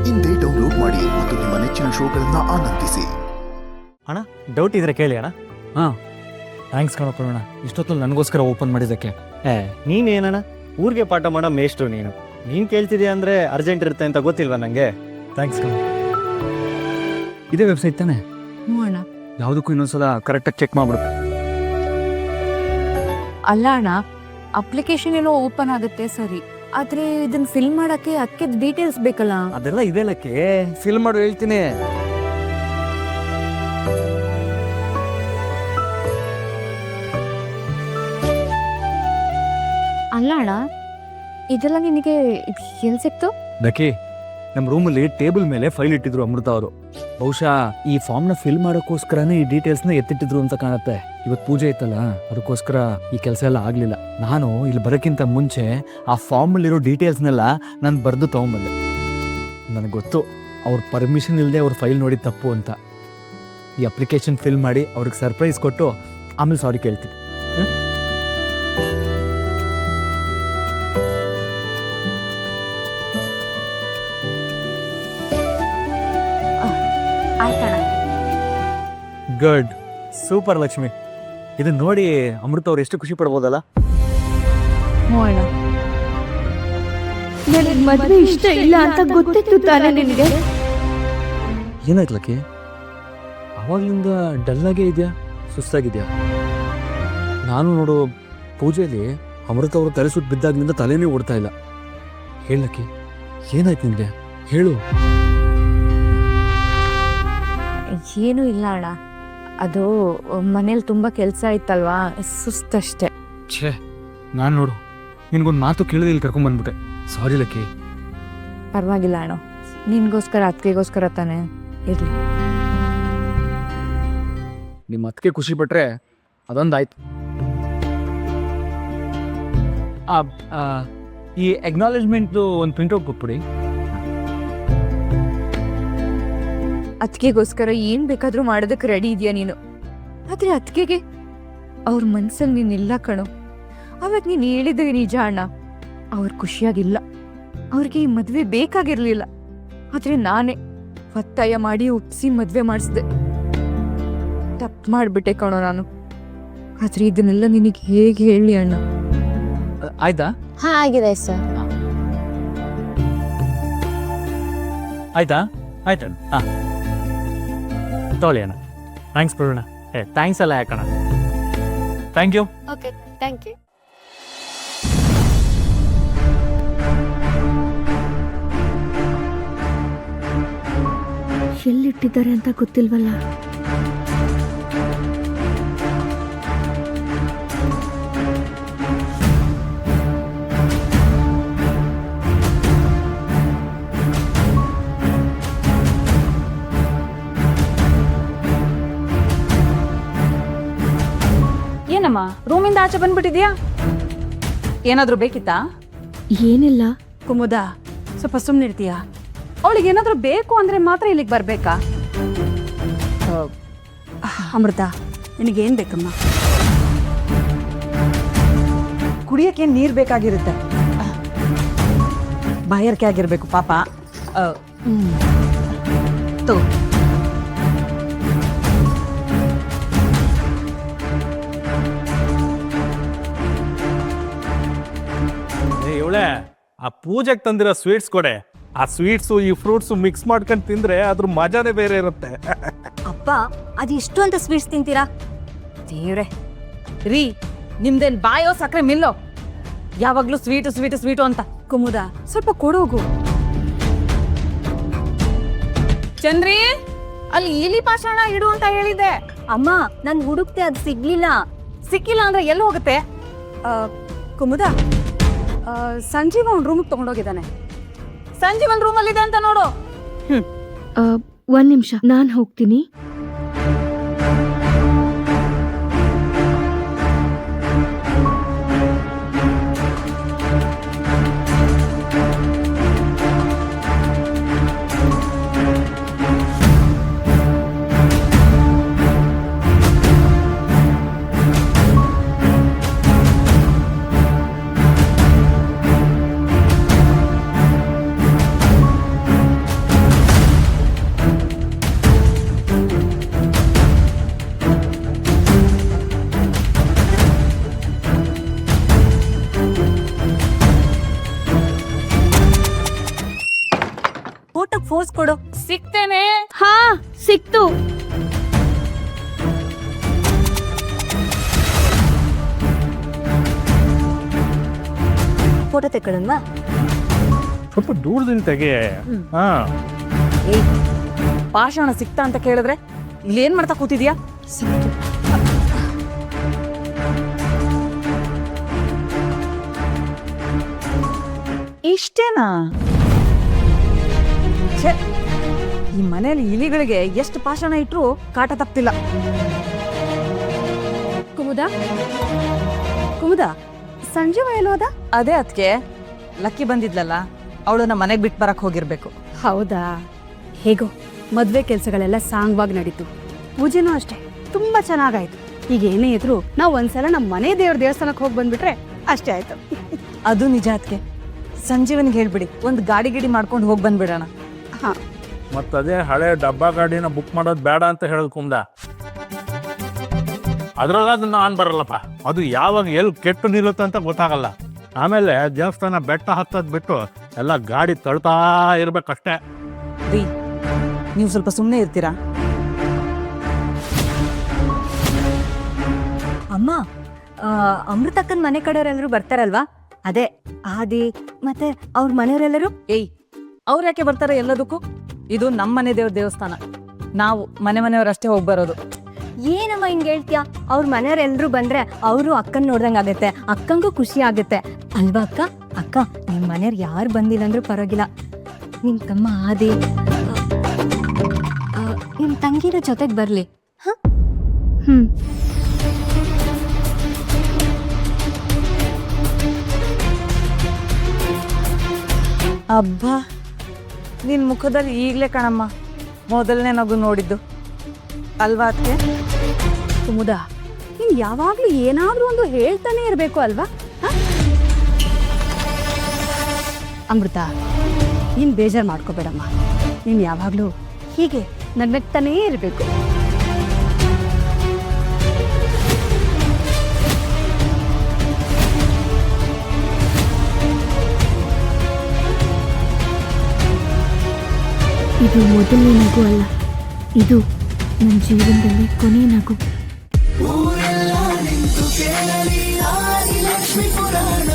ಇಂದೇ ಡೌನ್ಲೋಡ್ ಮಾಡಿ ಮತ್ತು ನಿಮ್ಮ ನೆಚ್ಚಿನ ಶೋಗಳನ್ನ ಆನಂದಿಸಿ. ಅಣ್ಣ ಡೌಟ್ ಇದ್ರೆ ಕೇಳಿ ಅಣ್ಣ. ಹಾಂ ಥ್ಯಾಂಕ್ಸ್ ಕಣಪ್ಪ ಅಣ್ಣ, ಇಷ್ಟೊತ್ತಲ್ಲಿ ನನಗೋಸ್ಕರ ಓಪನ್ ಮಾಡಿದ್ದಕ್ಕೆ. ನೀನೇನಣ್ಣ ಊರಿಗೆ ಪಾಠ ಮಾಡೋ ಮೇಷ್ಟ್ರು ನೀನು ಕೇಳ್ತಿದ್ಯಾ ಅಂದರೆ ಅರ್ಜೆಂಟ್ ಇರುತ್ತೆ ಅಂತ ಗೊತ್ತಿಲ್ವಾ ನನಗೆ. ಥ್ಯಾಂಕ್ಸ್ ಕಣ. ಇದೇ ವೆಬ್ಸೈಟ್ ತಾನೆ? ಹ್ಞೂ ಅಣ್ಣ. ಯಾವುದಕ್ಕೂ ಇನ್ನೊಂದ್ಸಲ ಕರೆಕ್ಟಾಗಿ ಚೆಕ್ ಮಾಡ್ಬಿಡು. ಅಲ್ಲ ಅಣ್ಣ, ಅಪ್ಲಿಕೇಶನ್ ಏನೋ ಓಪನ್ ಆಗುತ್ತೆ ಸರಿ, ಆದ್ರೆ ಇದನ್ನ ಫಿಲ್ ಮಾಡಕ್ಕೆ ಅದಕ್ಕೆ ಡೀಟೇಲ್ಸ್ ಬೇಕಲ್ಲ. ಅದೆಲ್ಲ ಇದೆಲ್ಲಕ್ಕೆ ಫಿಲ್ ಮಾಡು ಹೇಳ್ತೀನಿ. ಅಲ್ಲ ಅಣ್ಣ, ಇದೆಲ್ಲ ನಿನಗೆ ಎಲ್ಲಿ ಸಿಕ್ತು? ದಕ್ಕಿ, ನಮ್ಮ ರೂಮಲ್ಲಿ ಟೇಬಲ್ ಮೇಲೆ ಫೈಲ್ ಇಟ್ಟಿದ್ರು ಅಮೃತ ಅವರು. ಬಹುಶಃ ಈ ಫಾರ್ಮ್ನ ಫಿಲ್ ಮಾಡೋಕ್ಕೋಸ್ಕರನೇ ಈ ಡೀಟೇಲ್ಸ್ನ ಎತ್ತಿಟ್ಟಿದ್ರು ಅಂತ ಕಾಣುತ್ತೆ. ಇವತ್ತು ಪೂಜೆ ಇತ್ತಲ್ಲ, ಅದಕ್ಕೋಸ್ಕರ ಈ ಕೆಲಸ ಎಲ್ಲ ಆಗಲಿಲ್ಲ. ನಾನು ಇಲ್ಲಿ ಬರೋಕ್ಕಿಂತ ಮುಂಚೆ ಆ ಫಾರ್ಮಲ್ಲಿರೋ ಡೀಟೇಲ್ಸ್ನೆಲ್ಲ ನಾನು ಬರೆದು ತೊಗೊಂಬಂದೆ. ನನಗೆ ಗೊತ್ತು ಅವ್ರ ಪರ್ಮಿಷನ್ ಇಲ್ಲದೆ ಅವ್ರ ಫೈಲ್ ನೋಡಿ ತಪ್ಪು ಅಂತ. ಈ ಅಪ್ಲಿಕೇಶನ್ ಫಿಲ್ ಮಾಡಿ ಅವ್ರಿಗೆ ಸರ್ಪ್ರೈಸ್ ಕೊಟ್ಟು ಆಮೇಲೆ ಸಾರಿ ಕೇಳ್ತೀನಿ. ಆಯ್ತಣ್ಣ. Good, super Lakshmi. ಇದನ್ನ ನೋಡಿ ಅಮೃತ ಅವ್ರು ಎಷ್ಟು ಖುಷಿ ಪಡ್ಬೋದಲ್ಲ. ಹ್ಞೂ ಅಣ್ಣ. ನನಗೆ ಮದುವೆ ಇಷ್ಟ ಇಲ್ಲ ಅಂತ ಗೊತ್ತಿತ್ತು ತಾನೇ ನಿನಗೆ? ಏನಾಯ್ತು ಲಕ್ಕಿ? ಅವಾಗ್ಲಿಂದ ಡಲ್ಲಾಗೇ ಇದೆಯಾ, ಸುಸ್ತಾಗಿದೆಯಾ? ನಾನು ನೋಡು ಪೂಜೆಯಲ್ಲಿ ಅಮೃತ ಅವರು ತಲೆ ಸುಟ್ಟು ಬಿದ್ದಾಗ್ಲಿಂದ ತಲೆನೇ ಓಡ್ತಾ ಇಲ್ಲ. ಹೇಳಕ್ಕಿ, ಏನಾಯ್ತು ನಿನಗೆ? ಹೇಳು. ಏನೂ ಇಲ್ಲ ಅಣ್ಣ, ಅದು ಮನೇಲಿ ತುಂಬಾ ಕೆಲಸ ಇತ್ತಲ್ವಾ, ಸುಸ್ತಷ್ಟೇ. ಛೇ, ನಾನು ನೋಡು ನಿನ್ಗೊಂದು ಮಾತು ಕೇಳಿದ್ರೆ ಇಲ್ಲಿ ಕರ್ಕೊಂಡ್ಬಂದ್ಬಿಟ್ಟೆ. ಸಾರಿ ಲಕ್ಕಿ. ಪರವಾಗಿಲ್ಲ ಅಣ್ಣ, ನಿನ್ಗೋಸ್ಕರ ಅತ್ತಿಗೆಗೋಸ್ಕರ ತಾನೇ, ಇರ್ಲಿ. ನಿಮ್ಮ ಅತ್ತಿಗೆ ಖುಷಿ ಪಟ್ರೆ ಅದೊಂದಾಯ್ತು. ಈ ಅಕ್ನಾಲೇಜ್ಮೆಂಟ್ದು ಒಂದು ಪ್ರಿಂಟ್ಔಟ್ ಕೊಟ್ಬಿಡಿ. ಅತ್ತಿಗೆಗೋಸ್ಕರ ಏನ್ ಬೇಕಾದ್ರೂ ಮಾಡೋದಕ್ಕೆ ರೆಡಿ ಇದೆಯಾ ನೀನು, ಆದ್ರೆ ಅತ್ತಿಗೆಗೆ ಅವ್ರ ಮನ್ಸಲ್ಲಿ ನೀನಿಲ್ಲ ಕಣೋ. ಅವಾಗ ನೀನು ಹೇಳಿದ್ರೆ ನಿಜ ಅಣ್ಣ, ಅವ್ರು ಖುಷಿಯಾಗಿಲ್ಲ. ಅವ್ರಿಗೆ ಈ ಮದ್ವೆ ಬೇಕಾಗಿರ್ಲಿಲ್ಲ, ಆದ್ರೆ ನಾನೇ ಒತ್ತಾಯ ಮಾಡಿ ಒಪ್ಸಿ ಮದ್ವೆ ಮಾಡಿಸ್ದೆ. ತಪ್ಪು ಮಾಡ್ಬಿಟ್ಟೆ ಕಣೋ ನಾನು. ಆದ್ರೆ ಇದನ್ನೆಲ್ಲ ನಿನಗೆ ಹೇಗೆ ಹೇಳಿ ಅಣ್ಣ? ಆಯ್ತಾ? ಹಾ, ಆಗಿದೆ ಸರ್. ಆಯ್ತಾ? ಆಯ್ತಣ್ಣ. ಹಾಂ ತೊಗೊಳ್ಳಿ ಅಣ್ಣ. ಥ್ಯಾಂಕ್ಸ್ ಬಿಡೋಣ. ಥ್ಯಾಂಕ್ಸ್ ಎಲ್ಲ ಯಾಕಣ್ಣ. Thank you. Okay, thank you. ಎಲ್ಲಿಟ್ಟಿದ್ದಾರೆ ಅಂತ ಗೊತ್ತಿಲ್ವಲ್ಲ. ಏನಮ್ಮ ರೂಮಿಂದ ಆಚೆ ಬಂದ್ಬಿಟ್ಟಿದ್ಯಾ? ಏನಾದ್ರೂ ಬೇಕಿತ್ತಾ? ಏನಿಲ್ಲ. ಕುಮುದ, ಸ್ವಲ್ಪ ಸುಮ್ಮನಿರ್ತೀಯಾ? ಅವಳಿಗೆ ಏನಾದ್ರೂ ಬೇಕು ಅಂದ್ರೆ ಮಾತ್ರ ಇಲ್ಲಿಗೆ ಬರ್ಬೇಕಾ? ಅಮೃತ, ನಿನಗೇನ್ ಬೇಕಮ್ಮ? ಕುಡಿಯಕ್ಕೆ ನೀರು ಬೇಕಾಗಿರುತ್ತೆ, ಬಾಯರ್ಕೆ ಆಗಿರ್ಬೇಕು ಪಾಪ. ತಗೋ. ಇವಳೆ ಆ ಪೂಜೆಗೆ ತಂದಿರೋ ಸ್ವೀಟ್ಸ್ ಕೊಡೆ. ಆ ಸ್ವೀಟ್ಸು ಈ ಫ್ರೂಟ್ಸು ಮಿಕ್ಸ್ ಮಾಡ್ಕೊಂಡು ತಿಂದ್ರೆ ಅದ್ರ ಮಜಾನೇ ಬೇರೆ ಇರುತ್ತೆ. ಅಪ್ಪ, ಅದಿಷ್ಟು ಅಂತ ಸ್ವೀಟ್ಸ್ ತಿಂತೀರಾ? ದೇವ್ರೆ ರೀ, ನಿಮ್ದೇನ್ ಬಾಯೋ ಸಕ್ಕರೆ ಮಿಲ್ಲೋ? ಯಾವಾಗ್ಲೂ ಸ್ವೀಟು ಸ್ವೀಟು ಸ್ವೀಟು ಅಂತ. ಕುಮುದ, ಸ್ವಲ್ಪ ಕೊಡೋಗು. ಚಂದ್ರಿ, ಅಲ್ಲಿ ಇಲಿ ಪಾಷಾಣ ಇಡು ಅಂತ ಹೇಳಿದ್ದೆ. ಅಮ್ಮ, ನನ್ ಹುಡುಕ್ತೆ ಅದು ಸಿಗ್ಲಿಲ್ಲ. ಸಿಕ್ಕಿಲ್ಲ ಅಂದ್ರೆ ಎಲ್ಲಿ ಹೋಗುತ್ತೆ? ಕುಮುದ, ಸಂಜೀವ್ ಅವ್ನ ರೂಮಿಗೆ ತಗೊಂಡೋಗಿದ್ದಾನೆ. ಸಂಜೀವ್ ಒಂದ್ ರೂಮಲ್ಲಿದೆ ಅಂತ ನೋಡು. ಒಂದ್ ನಿಮಿಷ, ನಾನ್ ಹೋಗ್ತೀನಿ. ಫೋರ್ಸ್ ಕೊಡು. ಸಿಗ್ತೇನೆ. ಹಾ ಸಿಕ್ತು. ಫೋಟೋ ತೆಕ್ಕೊಳ್ಳೋಣ. ಸ್ವಲ್ಪ ದೂರದಿಂದ ತೆಗೆ. ಹಾ ಏಯ್, ಪಾಷಾಣ ಸಿಕ್ತಾ ಅಂತ ಕೇಳಿದ್ರೆ ಇಲ್ಲಿ ಏನ್ ಮಾಡ್ತಾ ಕೂತಿದ್ಯಾ? ಸಿಕ್ತು. ಇಷ್ಟೇನಾ? ಛೆ, ಈ ಮನೆಯಲ್ಲಿ ಇಲಿಗಳಿಗೆ ಎಷ್ಟು ಪಾಷಾಣ ಇಟ್ರು ಕಾಟ ತಪ್ತಿಲ್ಲ. ಕುಮುದ ಕುಮುದ ಸಂಜೀವ ಎಲ್ಲೋದ? ಅದೇ ಅದಕ್ಕೆ ಲಕ್ಕಿ ಬಂದಿದ್ಲಲ್ಲ, ಅವಳನ್ನ ಮನೆಗೆ ಬಿಟ್ಟು ಬರಕ್ ಹೋಗಿರ್ಬೇಕು. ಹೌದಾ? ಹೇಗೋ ಮದ್ವೆ ಕೆಲಸಗಳೆಲ್ಲ ಸಾಂಗವಾಗಿ ನಡೀತು. ಪೂಜೆನೂ ಅಷ್ಟೇ ತುಂಬಾ ಚೆನ್ನಾಗಾಯ್ತು. ಈಗ ಏನೇ ಇದ್ರು ನಾವು ಒಂದ್ಸಲ ನಮ್ಮ ಮನೆ ದೇವಸ್ಥಾನಕ್ಕೆ ಹೋಗಿ ಬಂದ್ಬಿಟ್ರೆ ಅಷ್ಟೇ ಆಯ್ತು. ಅದು ನಿಜ ಅದಕ್ಕೆ. ಸಂಜೀವನ್ಗೆ ಹೇಳ್ಬಿಡಿ, ಒಂದು ಗಾಡಿ ಗಿಡಿ ಮಾಡ್ಕೊಂಡು ಹೋಗಿ ಬಂದ್ಬಿಡೋಣ. ಹಾ, ಮತ್ತದೇ ಹಳೆ ಡಬ್ಬಾ ಗಾಡಿನ ಬುಕ್ ಮಾಡೋದು ಬೇಡ ಅಂತ ಹೇಳೋದು ಕುಂದ. ಅದ್ರಲ್ಲಾದ್ರೂ ನಾನು ಬರಲ್ಲಪ್ಪ. ಅದು ಯಾವಾಗ ಎಲ್ಲಿ ಕೆಟ್ಟು ನಿಲ್ಲುತ್ತೆ ಅಂತ ಗೊತ್ತಾಗಲ್ಲ. ಆಮೇಲೆ ದೇವಸ್ಥಾನ ಬೆಟ್ಟ ಹತ್ತೋದು ಬಿಟ್ಟು ಎಲ್ಲ ಗಾಡಿ ತಳ್ತಾ ಇರ್ಬೇಕಷ್ಟೇ. ರೀ, ನೀವು ಸ್ವಲ್ಪ ಸುಮ್ಮನೆ ಇರ್ತೀರಾ? ಅಮ್ಮ, ಅಮೃತಕ್ಕನ್ ಮನೆ ಕಡೆಯವರೆಲ್ಲರೂ ಬರ್ತಾರಲ್ವಾ? ಅದೇ ಆದಿ ಮತ್ತೆ ಅವ್ರ ಮನೆಯವರೆಲ್ಲರೂ. ಏಯ್, ಅವ್ರು ಯಾಕೆ ಬರ್ತಾರೆ ಎಲ್ಲದಕ್ಕೂ? ಇದು ನಮ್ಮ ಮನೆ ದೇವಸ್ಥಾನ. ನಾವು ಮನೆಯವರಷ್ಟೇ ಹೋಗಿ ಬರೋದು. ಏನಮ್ಮ ಹಿಂಗ್ ಹೇಳ್ತೀಯ? ಅವ್ರ ಮನೆಯವರೆಲ್ಲರೂ ಬಂದ್ರೆ ಅವರು ಅಕ್ಕನ್ ನೋಡ್ದಂಗ್ ಆಗತ್ತೆ, ಅಕ್ಕಂಗೂ ಖುಷಿ ಆಗತ್ತೆ ಅಲ್ವಾ ಅಕ್ಕ? ಅಕ್ಕ, ನಿಮ್ ಮನೆಯವ್ರು ಯಾರು ಬಂದಿಲ್ಲ ಅಂದ್ರೂ ಪರವಾಗಿಲ್ಲ, ನಿಮ್ ತಮ್ಮ ಆದಿ ನಿಮ್ ತಂಗಿನ ಜೊತೆಗ್ ಬರ್ಲಿ. ಹ್ಮ್. ಅಬ್ಬಾ, ನಿನ್ ಮುಖದಲ್ಲಿ ಈಗಲೇ ಕಣಮ್ಮ ಮೊದಲನೇ ನಗು ನೋಡಿದ್ದು ಅಲ್ವಾ ಅದಕ್ಕೆ? ಕುಮುದ, ನೀನ್ ಯಾವಾಗ್ಲೂ ಏನಾದ್ರೂ ಒಂದು ಹೇಳ್ತಾನೆ ಇರ್ಬೇಕು ಅಲ್ವಾ? ಹ? ಅಮೃತ, ನೀನ್ ಬೇಜಾರ್ ಮಾಡ್ಕೋಬೇಡಮ್ಮ. ನೀನ್ ಯಾವಾಗ್ಲೂ ಹೀಗೆ ನಗ್ನಗ್ತಾನೇ ಇರ್ಬೇಕು. ಇದು ಮೊದಲನೇ ನಗು ಅಲ್ಲ, ಇದು ನನ್ನ ಜೀವನದಲ್ಲಿ ಕೊನೆ ನಗು. ಊರೆಲ್ಲ ನಿಂತು ಕೇಳಲಿ ಆದಿ ಲಕ್ಷ್ಮೀ ಪುರಾಣ.